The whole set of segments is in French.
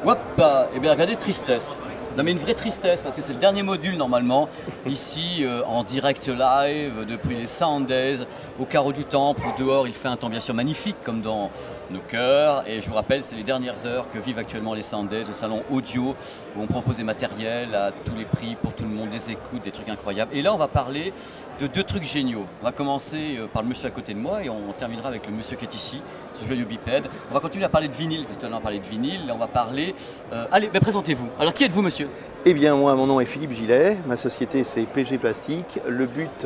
Hop, et bien regardez, tristesse. Non mais une vraie tristesse parce que c'est le dernier module normalement, ici en direct live depuis les Sound Days au carreau du Temple où dehors il fait un temps bien sûr magnifique comme dans nos cœurs et je vous rappelle c'est les dernières heures que vivent actuellement les Sound Days au salon audio où on propose des matériels à tous les prix pour tout le monde, des écoutes, des trucs incroyables et là on va parler de deux trucs géniaux. On va commencer par le monsieur à côté de moi et on terminera avec le monsieur qui est ici, ce joyeux bipède. On va continuer à parler de vinyle, tout à l'heure on parlait de vinyle, là on va parler... allez, présentez-vous. Alors qui êtes-vous monsieur ? Eh bien, moi, mon nom est Philippe Gillet, ma société c'est PG Plastique. Le but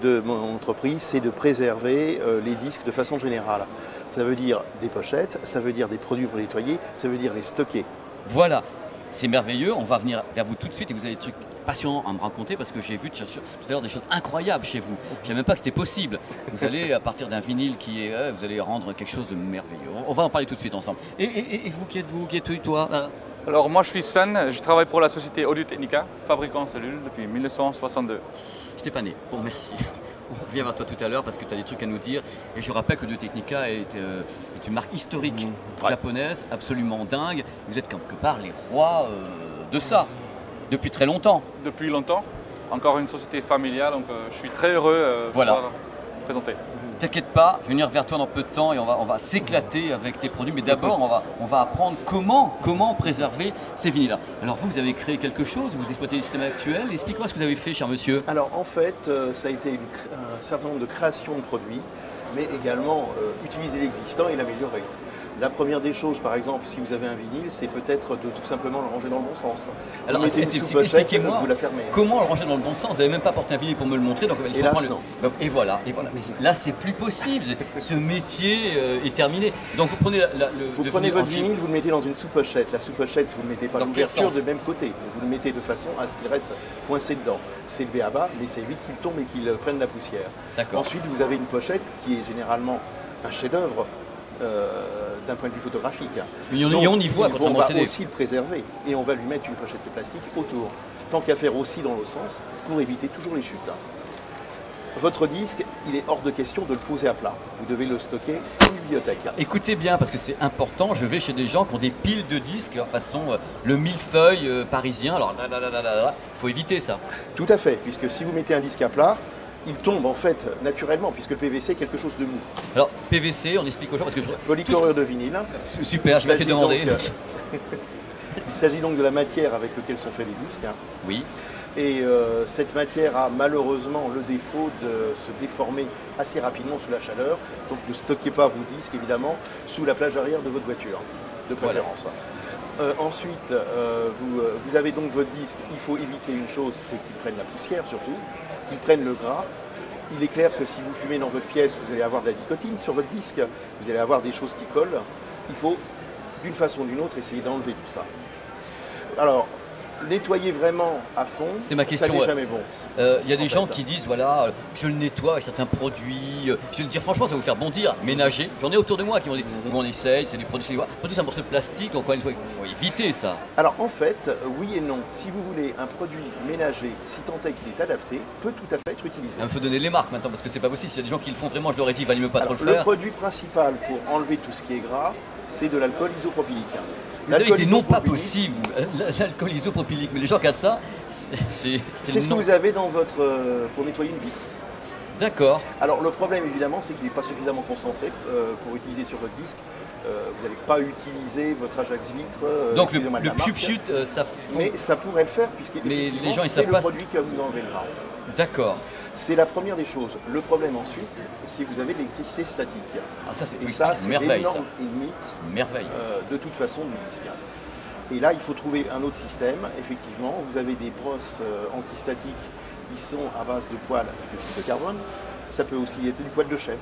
de mon entreprise, c'est de préserver les disques de façon générale. Ça veut dire des pochettes, ça veut dire des produits pour nettoyer, ça veut dire les stocker. Voilà, c'est merveilleux, on va venir vers vous tout de suite et vous avez des trucs passionnants à me raconter parce que j'ai vu tout à l'heure des choses incroyables chez vous. Je ne savais même pas que c'était possible. Vous allez, à partir d'un vinyle vous allez rendre quelque chose de merveilleux. On va en parler tout de suite ensemble. Et vous, qui êtes-vous ? Qui es-tu, toi ? Alors moi je suis Sven, je travaille pour la société Audio Technica, fabricant de cellules depuis 1962. Je t'ai pas né, bon merci. On revient vers toi tout à l'heure parce que tu as des trucs à nous dire. Et je rappelle que Audio Technica est une marque historique japonaise, absolument dingue. Vous êtes quelque part les rois de ça, depuis très longtemps. Depuis longtemps, encore une société familiale, donc je suis très heureux de pouvoir présenter. T'inquiète pas, je vais venir vers toi dans peu de temps et on va s'éclater avec tes produits. Mais d'abord, on va apprendre comment préserver ces vinyles-là. Alors vous avez créé quelque chose, vous exploitez les systèmes actuels. Explique-moi ce que vous avez fait, cher monsieur. Alors en fait, ça a été un certain nombre de créations de produits, mais également utiliser l'existant et l'améliorer. La première des choses, par exemple, si vous avez un vinyle, c'est peut-être de tout simplement le ranger dans le bon sens. Alors expliquez-moi, vous la fermez. Comment le ranger dans le bon sens? Vous n'avez même pas porté un vinyle pour me le montrer, donc il faut Hélas, prendre non. Donc, et voilà. Mais là, c'est plus possible. Ce métier est terminé. Donc vous prenez vous prenez votre vinyle, vous le mettez dans une sous-pochette. La sous-pochette, vous ne le mettez pas l'ouverture de même côté. Vous le mettez de façon à ce qu'il reste coincé dedans. C'est le b.a.-ba, mais c'est vite qu'il tombe et qu'il prenne la poussière. Ensuite, vous avez une pochette qui est généralement un chef-d'œuvre. D'un point de vue photographique. Mais on y voit quand on va aussi le préserver et on va lui mettre une pochette de plastique autour. Tant qu'à faire aussi dans l'autre sens pour éviter toujours les chutes. Votre disque, il est hors de question de le poser à plat. Vous devez le stocker en bibliothèque. Écoutez bien parce que c'est important. Je vais chez des gens qui ont des piles de disques façon le millefeuille parisien. Alors il faut éviter ça. Tout à fait, puisque si vous mettez un disque à plat, il tombe en fait naturellement puisque le PVC est quelque chose de mou. Alors PVC, on explique aux gens parce que je... Polychlorure de vinyle. Super, je l'ai fait demander. Il s'agit donc de la matière avec laquelle sont faits les disques. Oui. Et cette matière a malheureusement le défaut de se déformer assez rapidement sous la chaleur. Donc ne stockez pas vos disques évidemment sous la plage arrière de votre voiture, de préférence. Voilà. Ensuite, vous avez donc votre disque. Il faut éviter une chose, c'est qu'il prenne la poussière surtout. Qu'ils prennent le gras. Il est clair que si vous fumez dans votre pièce, vous allez avoir de la nicotine sur votre disque, vous allez avoir des choses qui collent. Il faut, d'une façon ou d'une autre, essayer d'enlever tout ça. Alors, nettoyer vraiment à fond, c'était ma question, ça n'est jamais bon. Il y a des gens qui disent, voilà, je le nettoie avec certains produits. Je vais le dire franchement, ça va vous faire bondir, ménager. J'en ai autour de moi qui m'ont dit, on essaye, c'est des produits, c'est un morceau de plastique, encore une fois, il faut éviter ça. Alors en fait, oui et non. Si vous voulez un produit ménager, si tant est qu'il est adapté, peut tout à fait être utilisé. Il faut donner les marques maintenant, parce que c'est pas possible. S'il y a des gens qui le font vraiment, je leur ai dit, il valait mieux pas trop le faire. Le produit principal pour enlever tout ce qui est gras, c'est de l'alcool isopropylique. Vous avez dit non pas possible, l'alcool isopropylique, mais les gens regardent ça, c'est ce que vous avez dans votre pour nettoyer une vitre. D'accord. Alors le problème évidemment, c'est qu'il n'est pas suffisamment concentré pour utiliser sur votre disque. Vous n'allez pas utiliser votre Ajax vitre. Donc le pchut, ça fout. Mais ça pourrait le faire puisque les gens ils c'est savent le pas. produit qui va vous enlever le gras. D'accord. C'est la première des choses. Le problème ensuite, c'est que vous avez de l'électricité statique. Ah, ça, c'est l'énorme ennemi de toute façon du disque. Et là, il faut trouver un autre système. Effectivement, vous avez des brosses antistatiques qui sont à base de poils de fibre de carbone. Ça peut aussi être du poil de chèvre.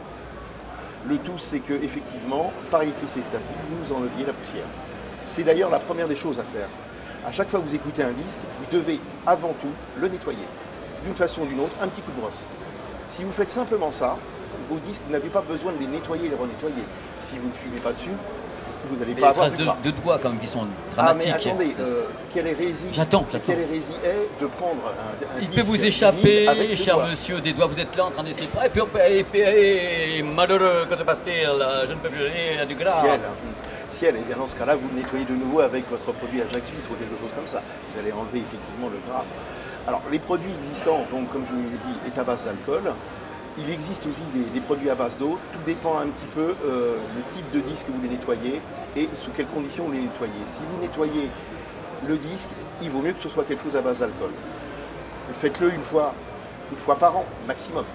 Le tout, c'est que effectivement, par électricité statique, vous enleviez la poussière. C'est d'ailleurs la première des choses à faire. À chaque fois que vous écoutez un disque, vous devez avant tout le nettoyer. D'une façon ou d'une autre, un petit coup de brosse. Si vous faites simplement ça, vos disques, vous n'avez pas besoin de les nettoyer et les renettoyer. Si vous ne fumez pas dessus, vous n'allez pas avoir des traces de doigts quand même qui sont dramatiques. Ah mais attendez, quelle hérésie Quelle hérésie est de prendre un Il peut vous échapper, cher monsieur, des doigts. Vous êtes là en train d'essayer. Et puis malheureux, que se passe-t-il? Je ne peux plus aller, il y a du gras. ciel. Et bien dans ce cas-là, vous le nettoyez de nouveau avec votre produit Ajax Filtre ou quelque chose comme ça. Vous allez enlever effectivement le gras. Alors les produits existants, donc comme je vous l'ai dit, est à base d'alcool. Il existe aussi des produits à base d'eau. Tout dépend un petit peu du type de disque que vous voulez nettoyer et sous quelles conditions vous les nettoyez. Si vous nettoyez le disque, il vaut mieux que ce soit quelque chose à base d'alcool. Faites-le une fois par an, maximum.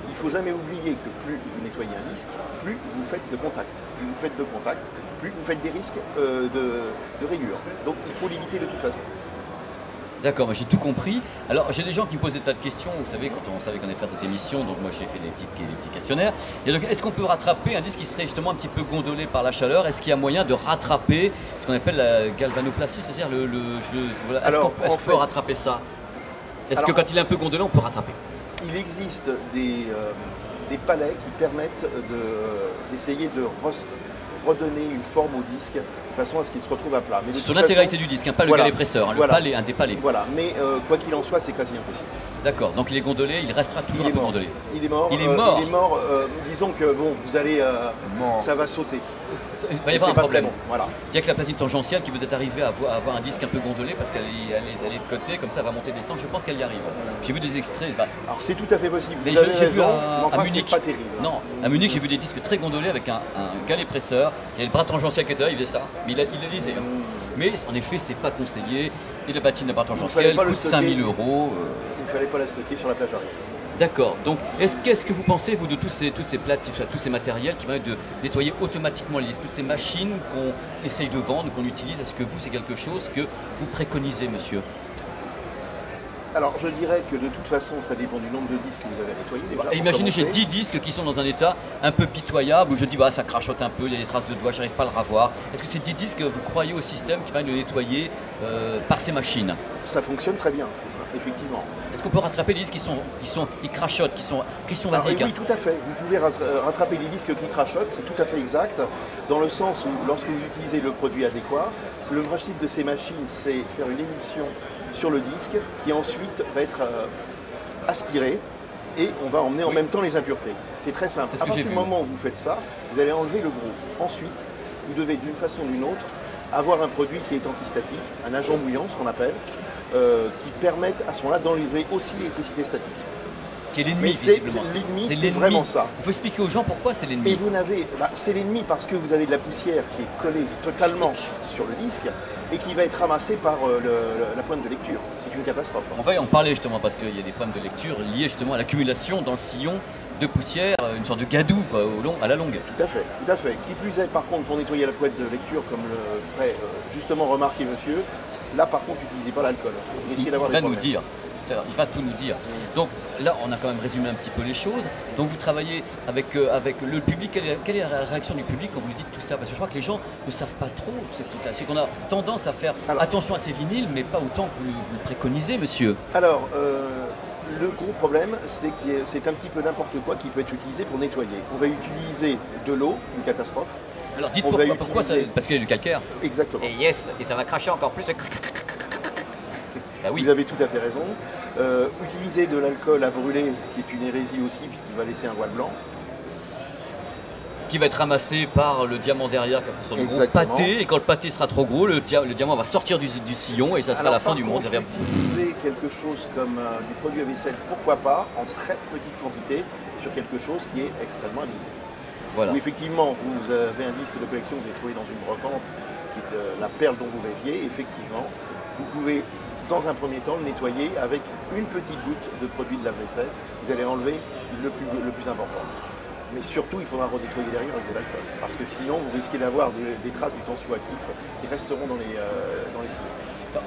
Il ne faut jamais oublier que plus vous nettoyez un disque, plus vous faites de contact. Plus vous faites de contact, plus vous faites des risques de rayures. Donc il faut limiter de toute façon. D'accord, j'ai tout compris. Alors j'ai des gens qui me posent des tas de questions, vous savez, quand on savait qu'on allait faire cette émission, donc moi j'ai fait des petits questionnaires. Et donc est-ce qu'on peut rattraper un disque qui serait justement un petit peu gondolé par la chaleur? Est-ce qu'il y a moyen de rattraper ce qu'on appelle la galvanoplastie, c'est-à-dire voilà. Est-ce qu'on peut rattraper ça? Est-ce que quand il est un peu gondolé, on peut rattraper? Il existe des palets qui permettent d'essayer de redonner une forme au disque de façon à ce qu'il se retrouve à plat. Mais sur l'intégralité du disque, pas le galet presseur, le palais, un des palais. Voilà, mais quoi qu'il en soit, c'est quasi impossible. D'accord, donc il est gondolé, il restera toujours un peu gondolé. Il est mort. Il est mort. Disons que bon, vous allez, ça va sauter. Il va y avoir un problème. Bon, voilà. Il y a que la platine tangentielle qui peut être arriver à avoir un disque un peu gondolé parce qu'elle est de côté, comme ça elle va monter descendre. Je pense qu'elle y arrive. J'ai vu des extraits. Alors c'est tout à fait possible. Mais j'ai vu à Munich. Pas terrible. Non, à Munich j'ai vu des disques très gondolés avec un galet presseur. Il y a le bras tangentiel qui était là, il faisait ça. Mais il a lisé. Hein. Mais en effet, c'est pas conseillé. Et la platine à bras tangentiel coûte 5000 €. Il ne fallait pas la stocker sur la plage arrière. D'accord. Donc, qu'est-ce que vous pensez, vous, de toutes ces plates, tous ces matériels qui permettent de nettoyer automatiquement les disques, toutes ces machines qu'on essaye de vendre, qu'on utilise? Est-ce que vous, c'est quelque chose que vous préconisez, monsieur? Alors, je dirais que de toute façon, ça dépend du nombre de disques que vous avez nettoyés. Déjà, imaginez, j'ai 10 disques qui sont dans un état un peu pitoyable, où je dis, bah, ça crachote un peu, il y a des traces de doigts, je n'arrive pas à le ravoir. Est-ce que ces 10 disques, vous croyez au système qui va le nettoyer par ces machines? Ça fonctionne très bien, effectivement. Est-ce qu'on peut rattraper les disques qui crachotent, qui sont basiques? Oui, tout à fait. Vous pouvez rattraper les disques qui crachotent, c'est tout à fait exact, dans le sens où, lorsque vous utilisez le produit adéquat, le principe de ces machines, c'est faire une émulsion sur le disque qui ensuite va être aspiré et on va emmener en même temps les impuretés. C'est très simple. À partir du moment où vous faites ça, vous allez enlever le gros. Ensuite, vous devez d'une façon ou d'une autre avoir un produit qui est antistatique, un agent mouillant, ce qu'on appelle, qui permettent à ce moment-là d'enlever aussi l'électricité statique. Qui est l'ennemi, visiblement. C'est vraiment ça. Il faut expliquer aux gens pourquoi c'est l'ennemi. Et vous n'avez, c'est l'ennemi parce que vous avez de la poussière qui est collée totalement sur le disque et qui va être ramassée par la pointe de lecture. C'est une catastrophe. On va y en parler justement parce qu'il y a des problèmes de lecture liés justement à l'accumulation dans le sillon de poussière, une sorte de gadou quoi, à la longue. Tout à fait, tout à fait. Qui plus est, par contre, pour nettoyer la pointe de lecture, comme le ferait justement remarquer monsieur, là par contre, n'utilisez pas l'alcool. Il va nous dire. Il va tout nous dire. Donc là, on a quand même résumé un petit peu les choses. Donc vous travaillez avec le public. Quelle est la réaction du public quand vous lui dites tout ça? Parce que je crois que les gens ne savent pas trop. C'est qu'on a tendance à faire attention à ces vinyles, mais pas autant que vous le préconisez, monsieur. Alors, le gros problème, c'est que c'est un petit peu n'importe quoi qui peut être utilisé pour nettoyer. On va utiliser de l'eau, une catastrophe. Alors dites pourquoi ça, parce qu'il y a du calcaire. Exactement. Et ça va cracher encore plus. Bah oui. Vous avez tout à fait raison. Utiliser de l'alcool à brûler, qui est une hérésie aussi, puisqu'il va laisser un voile blanc. Qui va être ramassé par le diamant derrière, qui va faire sur le gros pâté, et quand le pâté sera trop gros, le diamant va sortir du sillon et ça sera la fin du monde. Utiliser quelque chose comme du produit à vaisselle, pourquoi pas, en très petite quantité, sur quelque chose qui est extrêmement abîmé. Voilà. Où effectivement, vous avez un disque de collection que vous avez trouvé dans une brocante, qui est la perle dont vous rêviez, effectivement, vous pouvez dans un premier temps le nettoyer avec une petite goutte de produit de lave-vaisselle. Vous allez enlever le plus important. Mais surtout, il faudra redétruire derrière avec de l'alcool. Parce que sinon, vous risquez d'avoir des traces du tensioactif qui resteront dans les sillons.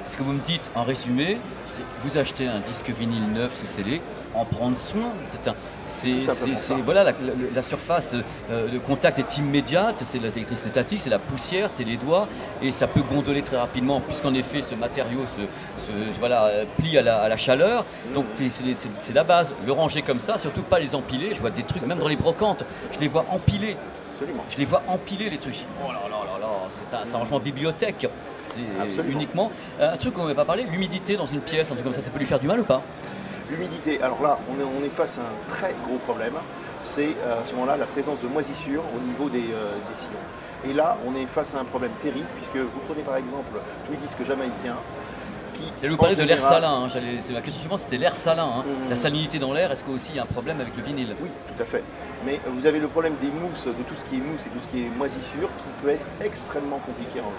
Ce que vous me dites en résumé, c'est vous achetez un disque vinyle neuf sous scellé, en prendre soin. Voilà, la surface de contact est immédiate, c'est l'électricité statique, c'est la poussière, c'est les doigts, et ça peut gondoler très rapidement, puisqu'en effet ce matériau plie à la chaleur. Donc c'est la base. Le ranger comme ça, surtout pas les empiler. Je vois des trucs, même dans les brocantes, je les vois empiler. Absolument. Je les vois empiler les trucs. Oh là là là là, c'est un rangement bibliothèque. C'est uniquement un truc qu'on n'avait pas parlé, l'humidité dans une pièce, un truc comme ça peut lui faire du mal ou pas? L'humidité, alors là, on est face à un très gros problème. C'est à ce moment-là la présence de moisissures au niveau des sillons. Et là, on est face à un problème terrible, puisque vous prenez par exemple tous les disques jamaïcains, J'allais vous parler de l'air salin, c'est ma question suivante, c'était l'air salin. La salinité dans l'air, est-ce qu'aussi il y a un problème avec le vinyle? Oui, tout à fait. Mais vous avez le problème des mousses, de tout ce qui est mousse et tout ce qui est moisissure, qui peut être extrêmement compliqué à enlever.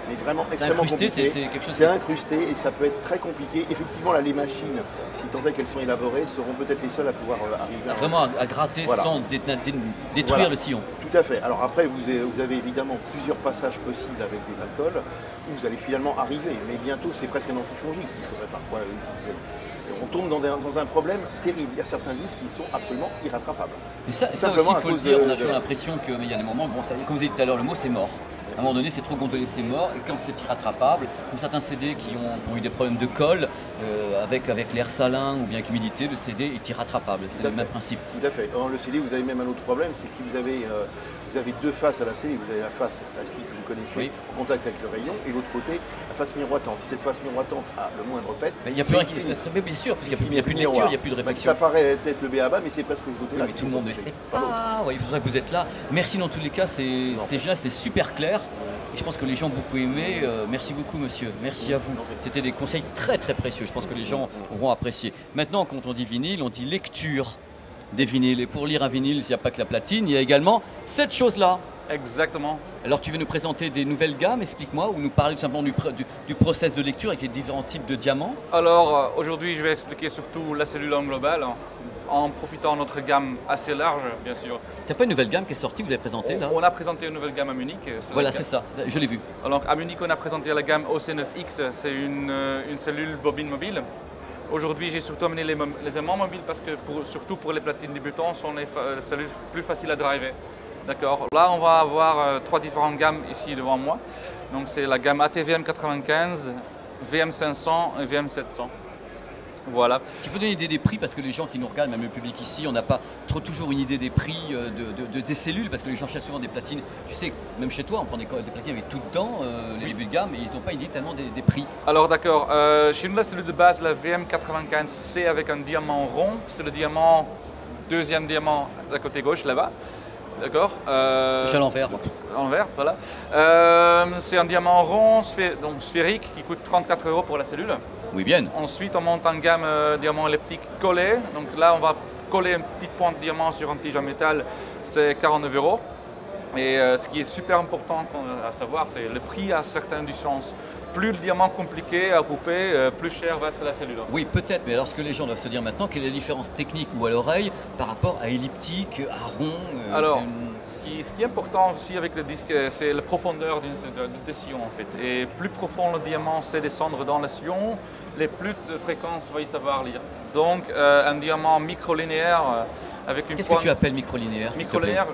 Mais vraiment extrêmement compliqué. C'est quelque chose. C'est incrusté et ça peut être très compliqué. Effectivement, là, les machines, si tant est qu'elles sont élaborées, seront peut-être les seules à pouvoir arriver vraiment à gratter sans détruire le sillon. Tout à fait. Alors après, vous avez évidemment plusieurs passages possibles avec des alcools où vous allez finalement arriver. Mais bientôt, c'est presque un antifongique qu'il faudrait parfois utiliser. Et on tombe dans un problème terrible. Il y a certains disques qui sont absolument irrattrapables. Et ça aussi, il faut le dire, on a toujours l'impression qu'il y a des moments, bon, comme vous avez dit tout à l'heure, le mot c'est mort. À un moment donné, c'est trop gondolé, c'est mort. Et quand c'est irrattrapable, comme certains CD qui ont eu des problèmes de colle, avec l'air salin ou bien avec l'humidité, le CD est irrattrapable. C'est le même principe. Tout à fait. Dans le CD, vous avez même un autre problème, c'est que si vous avez deux faces à la CD, vous avez la face plastique que vous connaissez, en contact avec le rayon, et l'autre côté, la face miroitante. Si cette face miroitante a le moindre pet, il n'y a plus rien qui... Bien sûr, parce qu'il n'y a plus de lecture, il n'y a plus de réflexion. Ça paraît être le b.a.-ba, mais c'est presque le côté là. Mais tout le monde ne sait pas. Il faudrait que vous êtes là. Merci dans tous les cas, c'est génial, c'était super clair. Et je pense que les gens ont beaucoup aimé. Merci beaucoup, monsieur. Merci à vous. C'était des conseils très très précieux. Je pense que les gens auront apprécié. Maintenant, quand on dit vinyle, on dit lecture des vinyles. Et pour lire un vinyle, il n'y a pas que la platine, il y a également cette chose-là. Exactement. Alors tu veux nous présenter des nouvelles gammes, explique-moi, ou nous parler tout simplement du process de lecture avec les différents types de diamants? Alors aujourd'hui, je vais expliquer surtout la cellule en global, en profitant de notre gamme assez large, bien sûr. Tu n'as pas une nouvelle gamme qui est sortie, vous avez présenté là? On a présenté une nouvelle gamme à Munich. Voilà, c'est ça, je l'ai vu. Donc à Munich, on a présenté la gamme OC9X, c'est une cellule bobine mobile. Aujourd'hui, j'ai surtout amené les aimants mobiles parce que surtout pour les platines débutants, sont les cellules plus faciles à driver. D'accord. Là, on va avoir trois différentes gammes ici devant moi. Donc, c'est la gamme ATVM95, VM500 et VM700. Voilà. Tu peux donner une idée des prix parce que les gens qui nous regardent, même le public ici, on n'a pas toujours une idée des prix des cellules parce que les gens cherchent souvent des platines. Tu sais, même chez toi, on prend des platines avec tout dedans, les débuts de gamme, et ils n'ont pas idée tellement des prix. Alors d'accord, chez nous, la cellule de base, la VM95, c'est avec un diamant rond. C'est le deuxième diamant à côté gauche là-bas. D'accord. Je suis à l'envers. À l'envers, voilà. C'est un diamant rond, donc sphérique, qui coûte 34 € pour la cellule. Oui, bien. Ensuite, on monte en gamme diamant elliptique collé. Donc là, on va coller une petite pointe de diamant sur un tige en métal, c'est 49 €. Et ce qui est super important à savoir, c'est le prix a certaines différences. Plus le diamant compliqué à couper, plus cher va être la cellule. Oui, peut-être, mais alors ce que les gens doivent se dire maintenant, quelle est la différence technique ou à l'oreille par rapport à elliptique, à rond Alors, ce qui est important aussi avec le disque, c'est la profondeur des sillons en fait. Et plus profond le diamant sait descendre dans le sillon, les plus de fréquences va y savoir lire. Donc, un diamant microlinéaire avec une Qu'est-ce que tu appelles microlinéaire? Microlinéaire,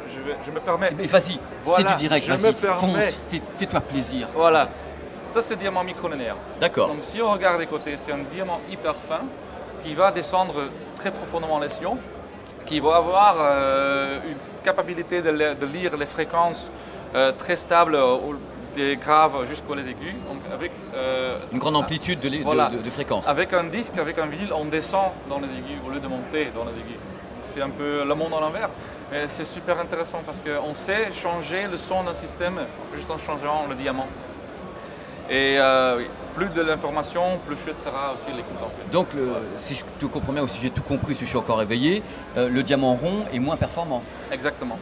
je me permets. Mais vas-y, voilà, c'est du direct, vas-y, fonce, fais-toi plaisir. Voilà. Ça, c'est le diamant microlinéaire. D'accord. Donc, si on regarde des côtés, c'est un diamant hyper fin qui va descendre très profondément les sillons, qui va avoir une capacité de lire les fréquences très stables, des graves jusqu'aux aigus. Donc, avec une grande amplitude de fréquences. Avec un disque, avec un vinyle, on descend dans les aigus au lieu de monter dans les aigus. C'est un peu le monde à l'envers, mais c'est super intéressant parce qu'on sait changer le son d'un système juste en changeant le diamant. Et oui, plus de l'information, plus chouette sera aussi l'écoute en fait. Donc, si je te comprends bien, ou si j'ai tout compris, si je suis encore réveillé, le diamant rond est moins performant. Exactement.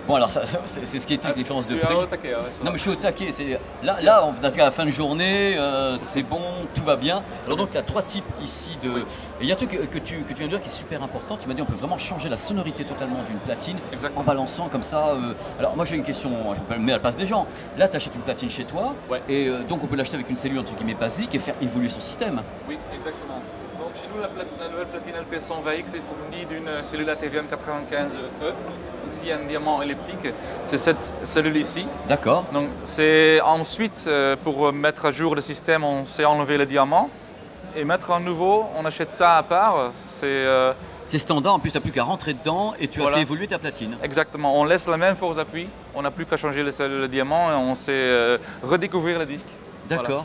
Bon, alors c'est ce qui explique la différence de prix. Tu es au taquet, ouais, non, mais je suis au taquet. Là, on est à la fin de journée, c'est bon, tout va bien. Alors donc, il y a trois types ici de... Oui. Et il y a un truc que tu viens de dire qui est super important. Tu m'as dit on peut vraiment changer la sonorité totalement d'une platine. Exactement. En balançant comme ça. Alors moi, j'ai une question, je me mets à la place des gens. Là, tu achètes une platine chez toi, ouais. Et donc on peut l'acheter avec une cellule entre guillemets basique et faire évoluer son système. Oui, exactement. Donc chez nous, la nouvelle platine LP120X est fournie d'une cellule ATVM95E. Il y a un diamant elliptique, c'est cette cellule ici. D'accord. Donc c'est ensuite, pour mettre à jour le système, on sait enlever le diamant et mettre un nouveau, on achète ça à part. C'est standard, en plus tu n'as plus qu'à rentrer dedans et tu as fait évoluer ta platine. Exactement, on laisse la même force d'appui, on n'a plus qu'à changer le diamant et on sait redécouvrir le disque. D'accord. Voilà.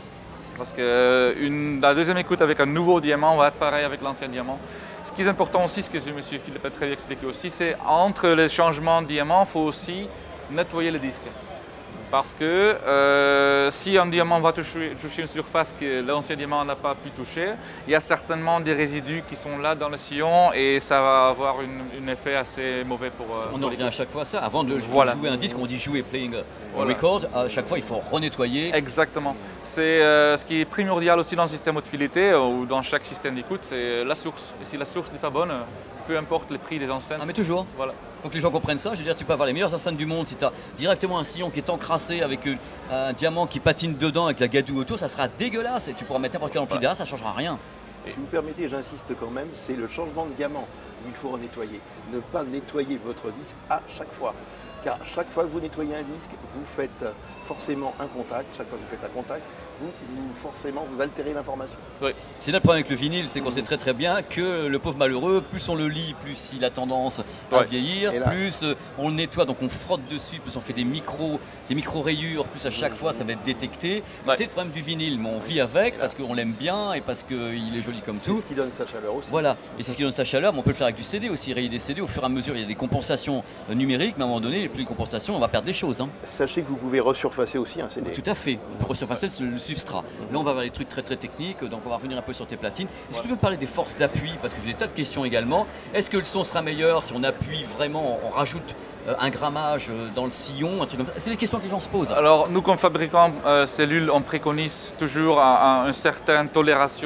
Parce que la deuxième écoute avec un nouveau diamant va être pareil avec l'ancien diamant. Ce qui est important aussi, ce que M. Philippe a très bien expliqué aussi, c'est entre les changements de diamant, il faut aussi nettoyer le disque. Parce que si un diamant va toucher une surface que l'ancien diamant n'a pas pu toucher, il y a certainement des résidus qui sont là dans le sillon et ça va avoir un effet assez mauvais pour... On en revient à chaque fois à ça. Avant de jouer un disque, on dit jouer, playing a record. À chaque fois, il faut renettoyer. Exactement. C'est ce qui est primordial aussi dans le système haute filetée ou dans chaque système d'écoute, c'est la source. Et si la source n'est pas bonne, peu importe le prix des enceintes. Ah mais toujours. Voilà. Faut que les gens comprennent ça. Je veux dire, tu peux avoir les meilleures enceintes du monde. Si tu as directement un sillon qui est encrassé avec un diamant qui patine dedans avec la gadoue autour, ça sera dégueulasse et tu pourras mettre n'importe quel ampli derrière, ça ne changera rien. Si vous permettez, j'insiste quand même, c'est le changement de diamant où il faut renettoyer. Ne pas nettoyer votre disque à chaque fois. Car chaque fois que vous nettoyez un disque, vous faites forcément un contact. Chaque fois que vous faites un contact, forcément vous altérez l'information. Oui. C'est là le problème avec le vinyle, c'est qu'on sait très bien que le pauvre malheureux, plus on le lit, plus il a tendance à vieillir, plus on le nettoie, donc on frotte dessus, plus on fait des micro rayures, plus à chaque fois ça va être détecté. C'est le problème du vinyle, mais on vit avec parce qu'on l'aime bien et parce qu'il est joli comme tout. C'est ce qui donne sa chaleur aussi. Voilà, et c'est ce qui donne sa chaleur, mais on peut le faire avec du CD aussi, rayer des CD, au fur et à mesure il y a des compensations numériques, mais à un moment donné, plus de compensations, on va perdre des choses. Sachez que vous pouvez resurfacer aussi un CD. Tout à fait, on peut resurfacer le substrat. Là on va avoir des trucs très techniques, donc on va revenir un peu sur tes platines. Est-ce que tu peux me parler des forces d'appui, parce que j'ai des tas de questions également. Est-ce que le son sera meilleur si on appuie vraiment, on rajoute un grammage dans le sillon, un truc comme ça? C'est des questions que les gens se posent. Alors nous comme fabricants cellules, on préconise toujours une certaine tolérance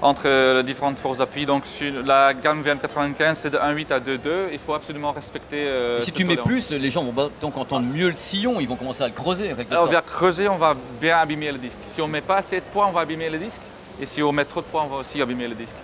entre les différentes forces d'appui. Donc sur la gamme VM95 c'est de 1.8 à 2.2, il faut absolument respecter si tu mets plus, les gens vont donc entendre mieux le sillon, ils vont commencer à le creuser. Alors, on va creuser, on va bien abîmer le disque. Si on ne met pas assez de poids, on va abîmer le disque. Et si on met trop de poids, on va aussi abîmer le disque.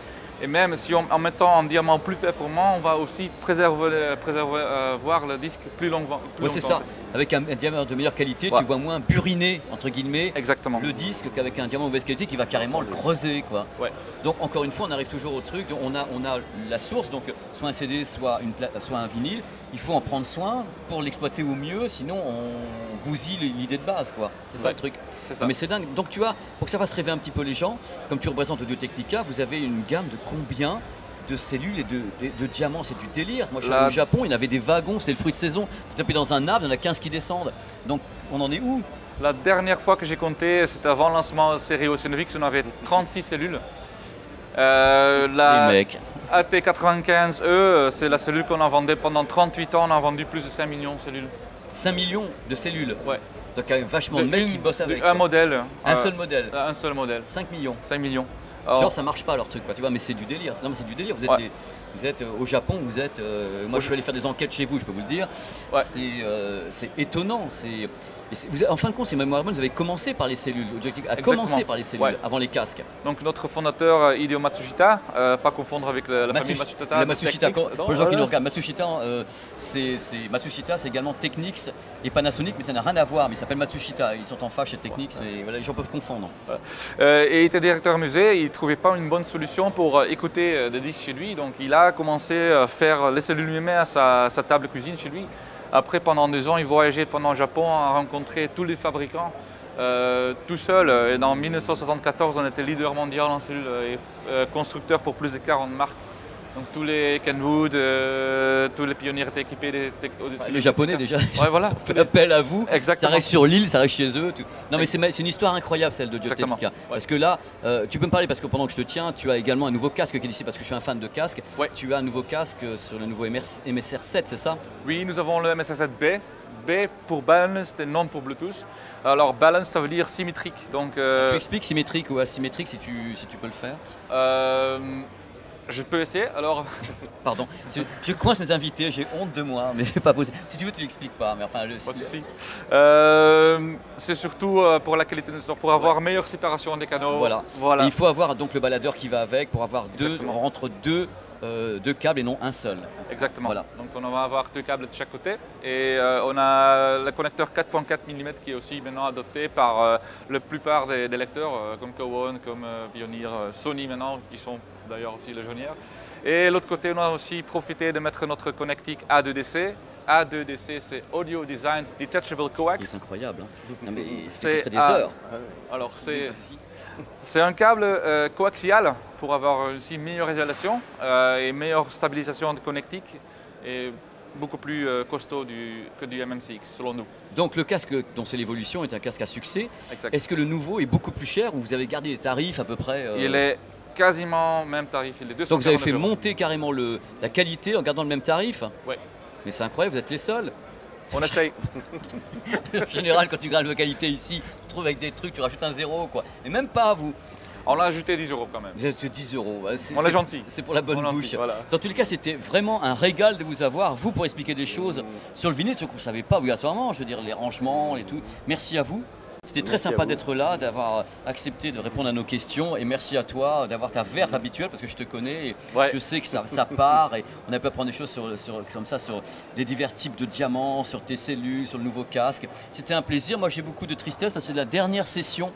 Et même si en mettant un diamant plus performant, on va aussi préserver le disque plus longtemps. Oui, c'est ça. Avec un diamant de meilleure qualité, tu vois moins buriner, entre guillemets, le disque qu'avec un diamant de mauvaise qualité qui va carrément le creuser, quoi. Ouais. Donc encore une fois, on arrive toujours au truc, on a la source, donc soit un CD, soit un vinyle. Il faut en prendre soin pour l'exploiter au mieux, sinon on bousille l'idée de base, quoi. C'est ça le truc. Ça. Mais c'est dingue. Donc tu vois, pour que ça fasse rêver un petit peu les gens, comme tu représentes Audio-Technica, vous avez une gamme de combien de cellules et de diamants? C'est du délire. Moi je suis allé au Japon, il y avait des wagons, c'était le fruit de saison. Tu tapais dans un arbre, il y en a 15 qui descendent. Donc on en est où? La dernière fois que j'ai compté, c'était avant le lancement de la série Oceanovix, on avait 36 cellules. Les mecs. AT95E, c'est la cellule qu'on a vendue pendant 38 ans, on a vendu plus de 5 millions de cellules. 5 millions de cellules? Ouais. Donc il y a vachement de mecs qui bossent avec. Un modèle. Un seul modèle? Un seul modèle. 5 millions? 5 millions. Alors, genre ça marche pas leur truc, quoi, tu vois, mais c'est du délire. Non, mais c'est du délire. Vous êtes au Japon, moi je suis allé faire des enquêtes chez vous, je peux vous le dire. C'est étonnant. En fin de compte, c'est mémorable, vous avez commencé par les cellules. L'objectif a commencé par les cellules avant les casques. Donc notre fondateur Hideo Matsushita, pas confondre avec la famille Matsushita. Matsushita, pour les gens qui nous regardent, Matsushita, c'est également Technics et Panasonic, mais ça n'a rien à voir. Mais il s'appelle Matsushita, ils sont en fâche chez Technics et voilà, les gens peuvent confondre. Et il était directeur musée, il ne trouvait pas une bonne solution pour écouter des disques chez lui, donc il a commencé à faire les cellules lui-même à sa table cuisine chez lui. Après, pendant 2 ans, il voyageait pendant le Japon, a rencontré tous les fabricants tout seul. Et dans 1974, on était leader mondial en cellules et constructeur pour plus de 40 marques. Donc tous les Kenwood, tous les pionniers étaient équipés. Les Japonais déjà, voilà. Ils ont fait appel à vous. Exactement. Ça reste sur l'île, ça reste chez eux. Non mais c'est une histoire incroyable celle de Audio-Technica. Parce que là, tu peux me parler parce que pendant que je te tiens, tu as également un nouveau casque qui est ici parce que je suis un fan de casque. Tu as un nouveau casque sur le nouveau MSR7, c'est ça? Oui, nous avons le MSR7B. B pour Balanced et non pour Bluetooth. Alors Balanced, ça veut dire symétrique. Donc, tu expliques symétrique ou asymétrique si tu peux le faire? Je peux essayer, alors... Pardon, je coince mes invités, j'ai honte de moi, mais c'est pas possible. Si tu veux, tu l'expliques pas, mais enfin... Pas de souci. C'est surtout pour la qualité de son, pour avoir meilleure séparation des canaux. Voilà. Et il faut avoir donc le baladeur qui va avec pour avoir entre deux câbles et non un seul. Exactement. Voilà. Donc on va avoir 2 câbles de chaque côté et on a le connecteur 4.4 mm qui est aussi maintenant adopté par la plupart des lecteurs comme Cowan, comme Pioneer, Sony maintenant qui sont d'ailleurs aussi légionnaires. Et l'autre côté on a aussi profité de mettre notre connectique A2DC. A2DC c'est Audio Designed Detachable Coax. C'est incroyable, hein. Non, mais c'est des heures. Alors c'est un câble coaxial pour avoir aussi une meilleure isolation et meilleure stabilisation de connectique. Et beaucoup plus costaud que du MMCX, selon nous. Donc le casque dont c'est l'évolution est un casque à succès. Exact. Est-ce que le nouveau est beaucoup plus cher ou vous avez gardé les tarifs à peu près Il est quasiment même tarif, il est 249 Donc vous avez fait €. monter carrément la qualité en gardant le même tarif? Oui. Mais c'est incroyable, vous êtes les seuls. On essaye. En général, quand tu gardes la qualité ici, tu te trouves avec des trucs, tu rajoutes un zéro, quoi. Et même pas, vous. On l'a ajouté 10 € quand même. Vous êtes 10 €. On est gentil. C'est pour la bonne On est bouche. gentil, voilà. Dans tous les cas, c'était vraiment un régal de vous avoir, vous, pour expliquer des choses sur le vinyle, ce qu'on ne savait pas obligatoirement, je veux dire, les rangements et tout. Merci à vous. C'était très sympa d'être là, d'avoir accepté de répondre à nos questions. Et merci à toi d'avoir ta verve habituelle, parce que je te connais. Et je sais que ça part. Et on a pu apprendre des choses comme ça sur les divers types de diamants, sur tes cellules, sur le nouveau casque. C'était un plaisir. Moi, j'ai beaucoup de tristesse parce que c'est la dernière session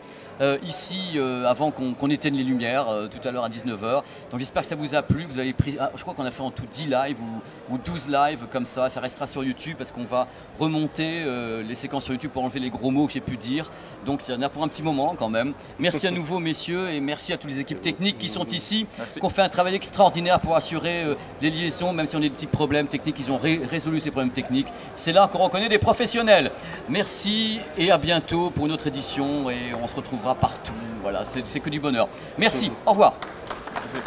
ici avant qu'on éteigne les lumières tout à l'heure à 19 h. Donc j'espère que ça vous a plu. Vous avez pris, je crois qu'on a fait en tout 10 lives ou 12 lives comme ça. Ça restera sur YouTube parce qu'on va remonter les séquences sur YouTube pour enlever les gros mots que j'ai pu dire. Donc il y en a pour un petit moment quand même. Merci à nouveau messieurs et merci à toutes les équipes techniques qui sont ici, qui ont fait un travail extraordinaire pour assurer les liaisons, même si on a des petits problèmes techniques, ils ont résolu ces problèmes techniques. C'est là qu'on reconnaît des professionnels. Merci et à bientôt pour une autre édition et on se retrouvera partout. Voilà, c'est que du bonheur. Merci, au revoir. Merci.